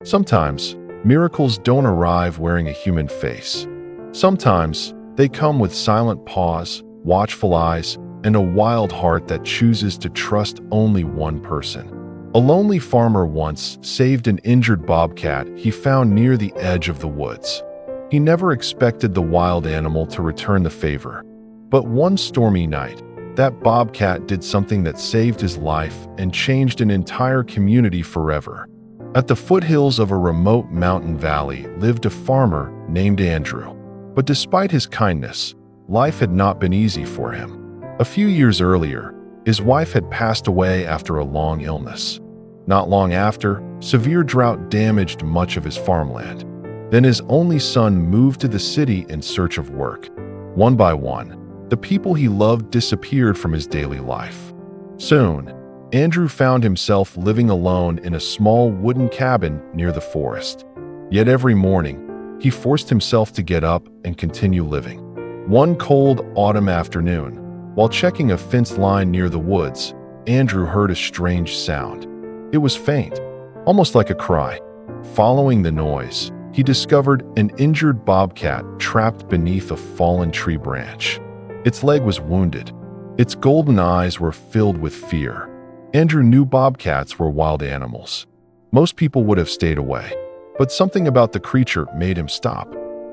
Sometimes, miracles don't arrive wearing a human face. Sometimes, they come with silent paws, watchful eyes, and a wild heart that chooses to trust only one person. A lonely farmer once saved an injured bobcat he found near the edge of the woods. He never expected the wild animal to return the favor. But one stormy night, that bobcat did something that saved his life and changed an entire community forever. At the foothills of a remote mountain valley lived a farmer named Andrew. But despite his kindness, life had not been easy for him. A few years earlier, his wife had passed away after a long illness. Not long after, severe drought damaged much of his farmland. Then his only son moved to the city in search of work. One by one, the people he loved disappeared from his daily life. Soon, Andrew found himself living alone in a small wooden cabin near the forest. Yet every morning, he forced himself to get up and continue living. One cold autumn afternoon, while checking a fence line near the woods, Andrew heard a strange sound. It was faint, almost like a cry. Following the noise, he discovered an injured bobcat trapped beneath a fallen tree branch. Its leg was wounded. Its golden eyes were filled with fear. Andrew knew bobcats were wild animals. Most people would have stayed away, but something about the creature made him stop.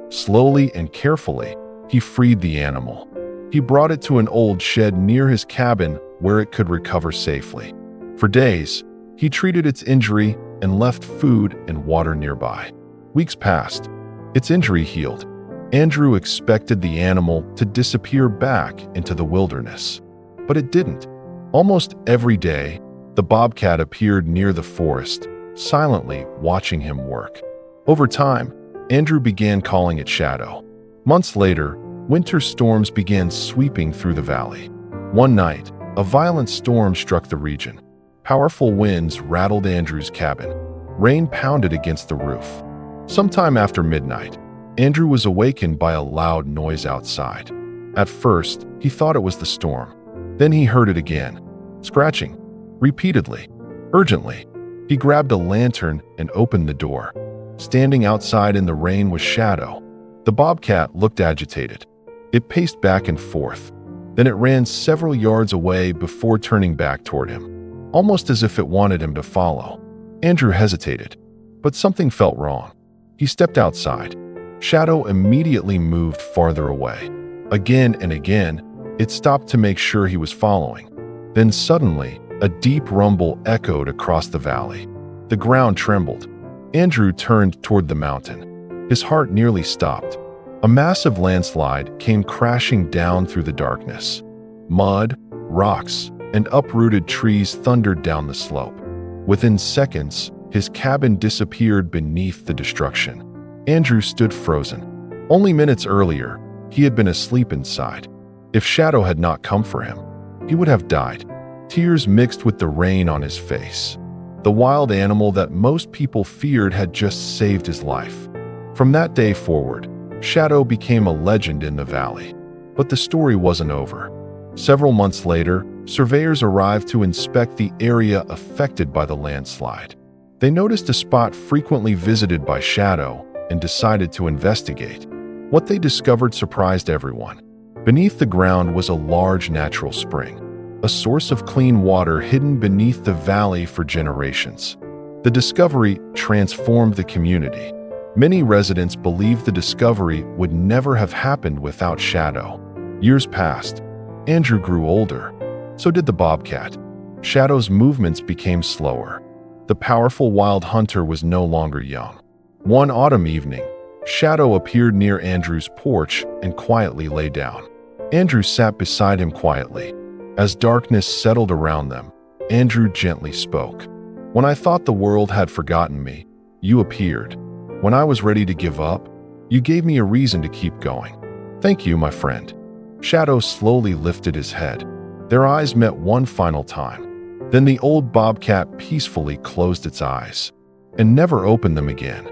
Slowly and carefully, he freed the animal. He brought it to an old shed near his cabin where it could recover safely. For days, he treated its injury and left food and water nearby. Weeks passed. Its injury healed. Andrew expected the animal to disappear back into the wilderness. But it didn't. Almost every day, the bobcat appeared near the forest, silently watching him work. Over time, Andrew began calling it Shadow. Months later, winter storms began sweeping through the valley. One night, a violent storm struck the region. Powerful winds rattled Andrew's cabin. Rain pounded against the roof. Sometime after midnight, Andrew was awakened by a loud noise outside. At first, he thought it was the storm. Then he heard it again, scratching, repeatedly, urgently. He grabbed a lantern and opened the door. Standing outside in the rain was Shadow. The bobcat looked agitated. It paced back and forth. Then it ran several yards away before turning back toward him, almost as if it wanted him to follow. Andrew hesitated, but something felt wrong. He stepped outside. Shadow immediately moved farther away. Again and again, it stopped to make sure he was following. Then suddenly, a deep rumble echoed across the valley. The ground trembled. Andrew turned toward the mountain. His heart nearly stopped. A massive landslide came crashing down through the darkness. Mud, rocks, and uprooted trees thundered down the slope. Within seconds, his cabin disappeared beneath the destruction. Andrew stood frozen. Only minutes earlier, he had been asleep inside. If Shadow had not come for him, he would have died. Tears mixed with the rain on his face. The wild animal that most people feared had just saved his life. From that day forward, Shadow became a legend in the valley. But the story wasn't over. Several months later, surveyors arrived to inspect the area affected by the landslide. They noticed a spot frequently visited by Shadow and decided to investigate. What they discovered surprised everyone. Beneath the ground was a large natural spring, a source of clean water hidden beneath the valley for generations. The discovery transformed the community. Many residents believed the discovery would never have happened without Shadow. Years passed. Andrew grew older. So did the bobcat. Shadow's movements became slower. The powerful wild hunter was no longer young. One autumn evening, Shadow appeared near Andrew's porch and quietly lay down. Andrew sat beside him quietly. As darkness settled around them, Andrew gently spoke. "When I thought the world had forgotten me, you appeared. When I was ready to give up, you gave me a reason to keep going. Thank you, my friend." Shadow slowly lifted his head. Their eyes met one final time. Then the old bobcat peacefully closed its eyes and never opened them again.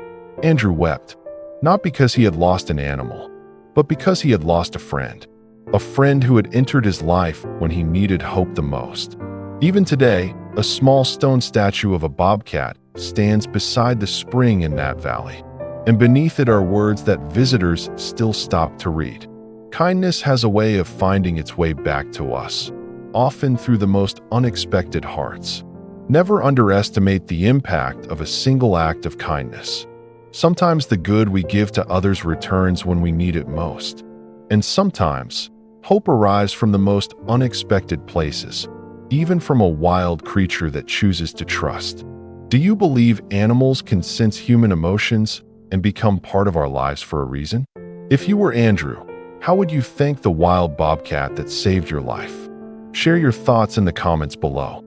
Andrew wept, not because he had lost an animal, but because he had lost a friend who had entered his life when he needed hope the most. Even today, a small stone statue of a bobcat stands beside the spring in that valley, and beneath it are words that visitors still stop to read. Kindness has a way of finding its way back to us, often through the most unexpected hearts. Never underestimate the impact of a single act of kindness. Sometimes the good we give to others returns when we need it most. And sometimes, hope arrives from the most unexpected places, even from a wild creature that chooses to trust. Do you believe animals can sense human emotions and become part of our lives for a reason? If you were Andrew, how would you thank the wild bobcat that saved your life? Share your thoughts in the comments below.